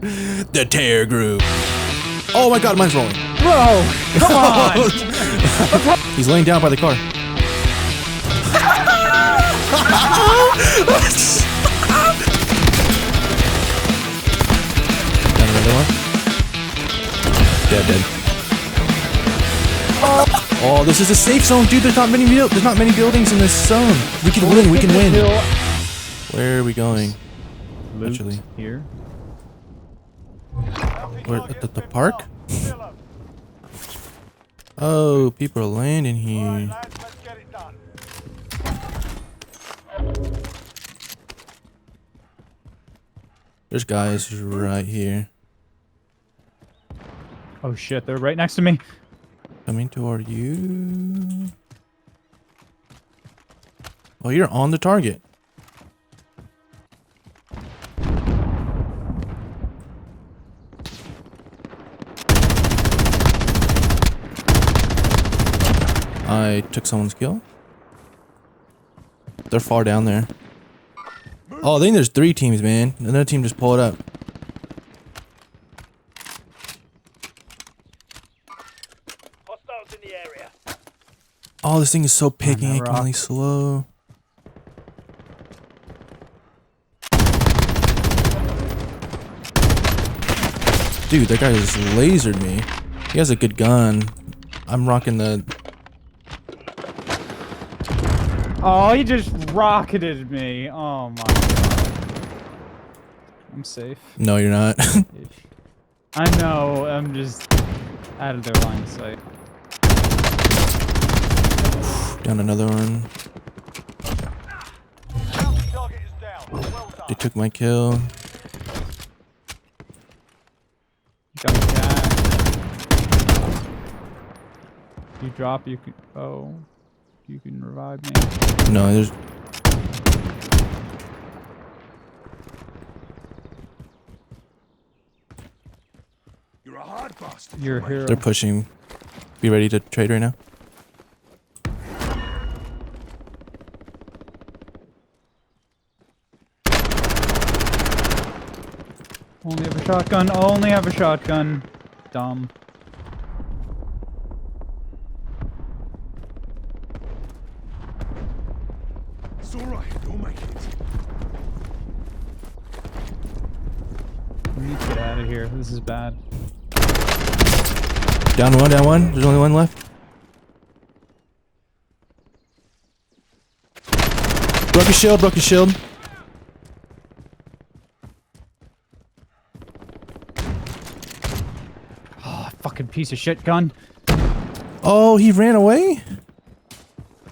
The tear group. Oh my god, mine's rolling. Bro, come on. He's laying down by the car. Got another one. Dead. Oh, this is a safe zone, dude. There's not many buildings in this zone. We can win. We can win. Where are we going? Loot Actually, here. where at the park? Oh, people are landing here. There's guys right here. Oh shit, they're right next to me. Coming toward you. Oh, you're on the target. I took someone's kill. They're far down there. Oh, I think there's 3 teams, man. Another team just pulled up. Hostiles in the area. Oh, this thing is so picky On and the rock. really slow. Dude, that guy just lasered me. He has a good gun. I'm rocking the... Oh, he just rocketed me. Oh my god. I'm safe. No, you're not. I know, I'm just out of their line of sight. Down another one. Target is down. Well done. They took my kill. Got me back. You drop, you can. Oh. You can revive me. No, there's... You're a hard bastard. You're a hero. They're pushing. Be ready to trade right now. Only have a shotgun. Only have a shotgun. Dumb. It's alright, you'll make it. We need to get out of here. This is bad. Down one. There's only one left. Broke his shield. Oh, fucking piece of shit gun. Oh, he ran away?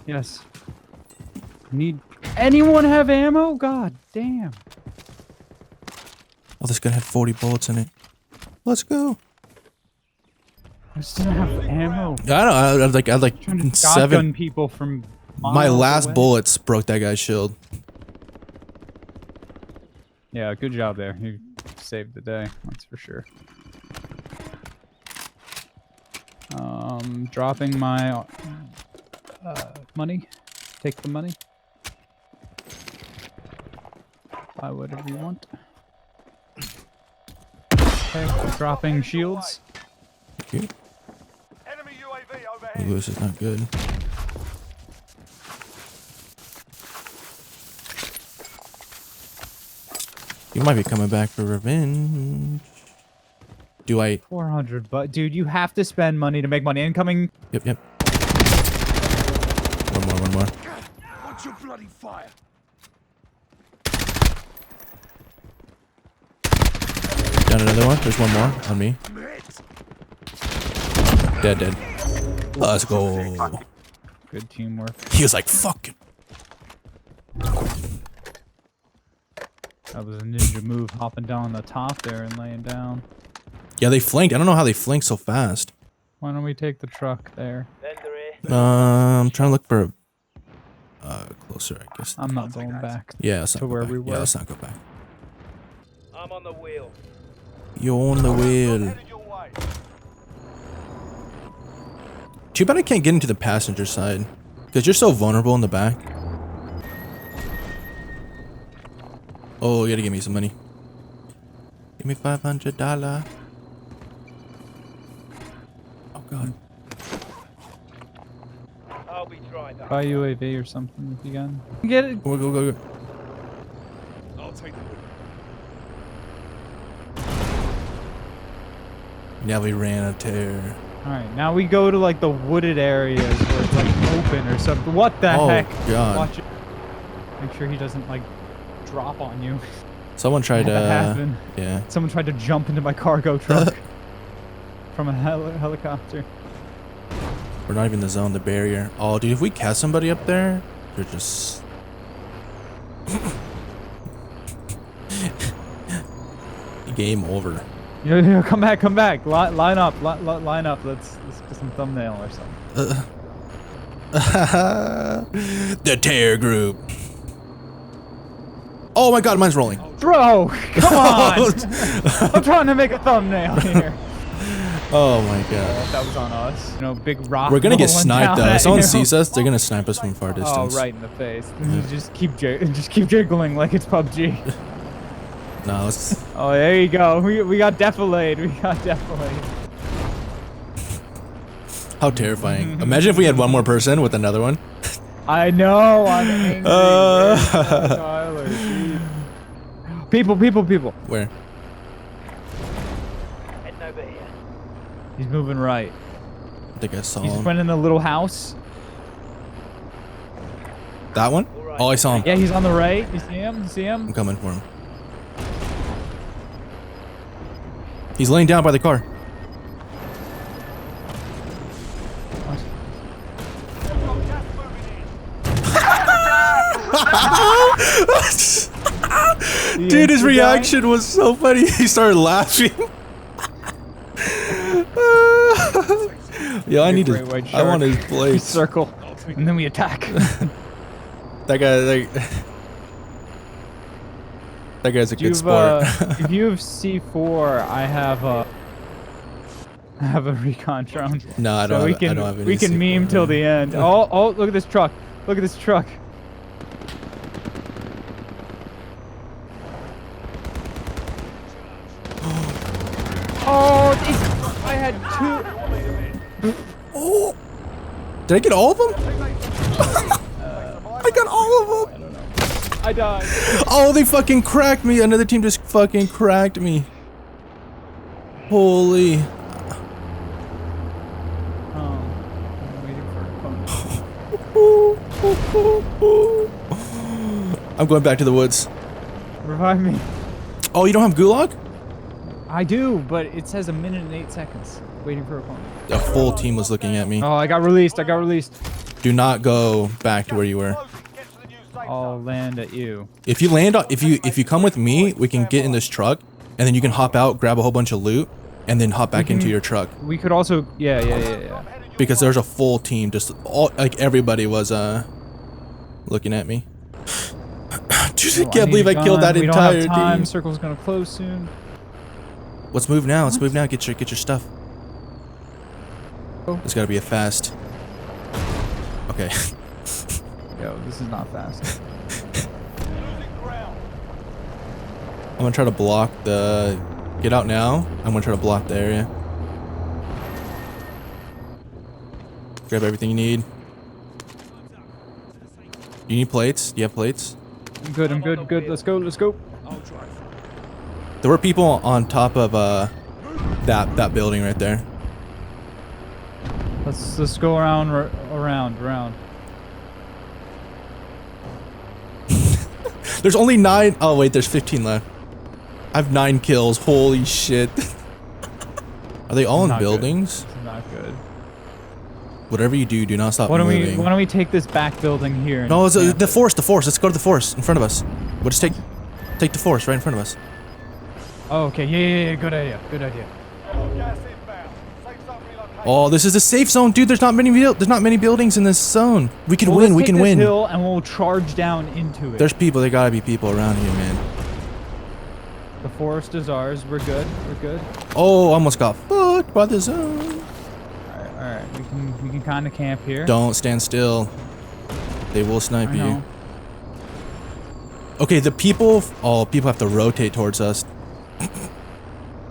Yes. Need anyone have ammo? God damn. Oh, this gun had 40 bullets in it. Let's go. I just didn't have ammo. I don't know. I had like Trying to 7. shotgun people from My miles last away. bullets broke that guy's shield. Yeah, good job there. You saved the day. That's for sure. Dropping my money. Take the money. Buy whatever you want. Okay, dropping shields. Thank you. Enemy UAV overhead. Ooh, this is not good. You might be coming back for revenge. Do I? 400, but dude, you have to spend money to make money. Incoming. Yep. One more. Watch your bloody fire. Down another one. There's one more on me. Dead. Let's go. Good teamwork. He was like, fuck it. That was a ninja move, hopping down the top there and laying down. Yeah, they flanked. I don't know how they flanked so fast. Why don't we take the truck there? I'm trying to look for closer, I guess. I'm not going back. Yeah, let's not to go where back. we Yeah, were. let's not go back. I'm on the wheel. You're on the wheel. Headed your way. Too bad I can't get into the passenger side. Because you're so vulnerable in the back. Oh, you gotta give me some money. Give me $500. Oh god. I'll be trying that. Buy UAV or something if you can. Get it. Go, go, go, go. I'll take the Now we ran a tear. Alright, now we go to like the wooded areas where it's like open or something. What the heck? God. Watch it. Make sure he doesn't like drop on you. Someone tried Had that to... happen. Yeah. Someone tried to jump into my cargo truck from a helicopter. We're not even in the zone, the barrier. Oh, dude, if we catch somebody up there, they're just... Game over. Yo, come back, come back. Line up, line up. Let's get some thumbnail or something. The tear group. Oh my god, mine's rolling. Bro, come on! I'm trying to make a thumbnail here. Oh my god. That was on us. You know, big rock. We're gonna get rolling sniped down though. at If someone you. sees us, they're gonna snipe us from far distance. Oh, right in the face. Yeah. Just keep jiggling like it's PUBG. No, it's... Oh, there you go. We got defilade. We got defilade. How terrifying. Imagine if we had one more person with another one. I know. I'm angry. Tyler, geez. People. Where? heading over here. He's moving right. I think I saw He's him. went in the little house. That one? Oh, I saw him. Yeah, he's on the right. You see him? You see him? I'm coming for him. He's laying down by the car. Dude, his reaction was so funny. He started laughing. Yeah, I need to. I want his We place. circle, and then we attack. That guy, that guy's a good sport. If you have C4, I have a recon drone. No, I don't. So I don't have any. we can C4. meme till the end. Oh, look at this truck. Look at this truck. Oh, I had two. Oh, did I get all of them? I got all of them. I died. Oh, they fucking cracked me. Another team just fucking cracked me. Holy. I'm waiting for a phone. I'm going back to the woods. Revive me. Oh, you don't have gulag? I do, but it says 1 minute and 8 seconds. Waiting for a phone. A full team was looking at me. Oh, I got released. Do not go back to where you were. Get to the new safe I'll zone. land at you. If you land on, if you come with me, we can get in this truck, and then you can hop out, grab a whole bunch of loot, and then hop back into your truck. We could also, yeah. Because there's a full team, just all, like everybody was looking at me. Dude, I can't believe I killed that we entire don't have time. team. Circle's gonna close soon. Let's move now. Let's move now. Get your stuff. Oh. It's gotta be a fast. Okay. Yo, this is not fast. Losing ground. I'm gonna try to block the. Get out now. I'm gonna try to block the area. Grab everything you need. You need plates? Do you have plates? I'm good. Let's go. I'll drive. There were people on top of that building right there. Let's go around. There's only 9. Oh wait, there's 15 left. I have 9 kills. Holy shit. Are they all in Not good. buildings? This is not good. Whatever you do, do not stop Why moving. don't we take this back building here? No, it's and the forest. Let's go to the forest in front of us. We'll just take the forest right in front of us. Oh, okay. Yeah. Good idea. Gas inbound. Safe zone relocated. Oh, this is a safe zone, dude. There's not many buildings in this zone. We can win. We can Let's take win. this hill and we'll charge down into it. There's people. There gotta be people around here, man. The forest is ours. We're good. Oh, almost got fucked by the zone. All right. We can kind of camp here. Don't stand still. They will snipe I you. know. Okay, the people. Oh, people have to rotate towards us.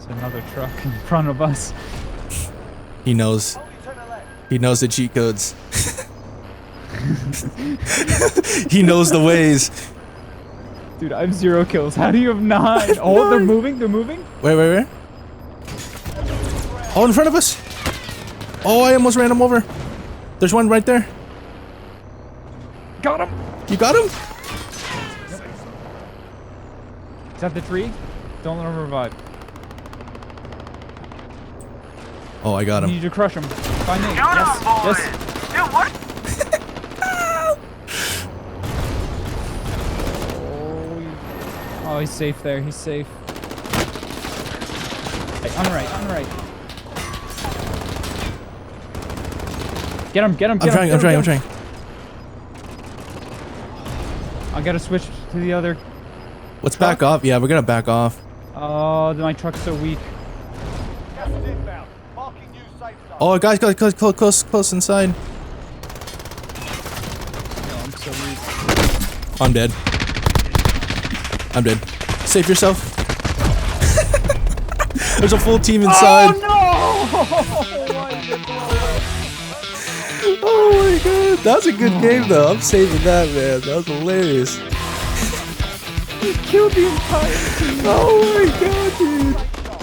Another truck in front of us. He knows. Only to the left. He knows the cheat codes. He knows the ways. Dude, I have 0 kills. How do you have 9? Oh, they're moving. They're moving. Where? Oh, in front of us. Oh, I almost ran him over. There's one right there. Got him. You got him? Is that the 3? Don't let him revive. Oh, I got You him. need to crush him. Find me. Got Yes. him, boy. Yes. Dude, what? Oh, he's safe there. He's safe. Hey, on the right. On the right. Get him. Get him. Get him. I'm trying. I gotta switch to the other. Let's back off. Yeah, we're gonna back off. Oh, my truck's so weak. Gas is inbound. Marking new safe zone. Oh, guys, close inside. No, I'm so weak. I'm dead. Save yourself. There's a full team inside. Oh Oh my god, that was a good game though. I'm saving that, man. That was hilarious. no! He killed the entire team. Oh my god, dude.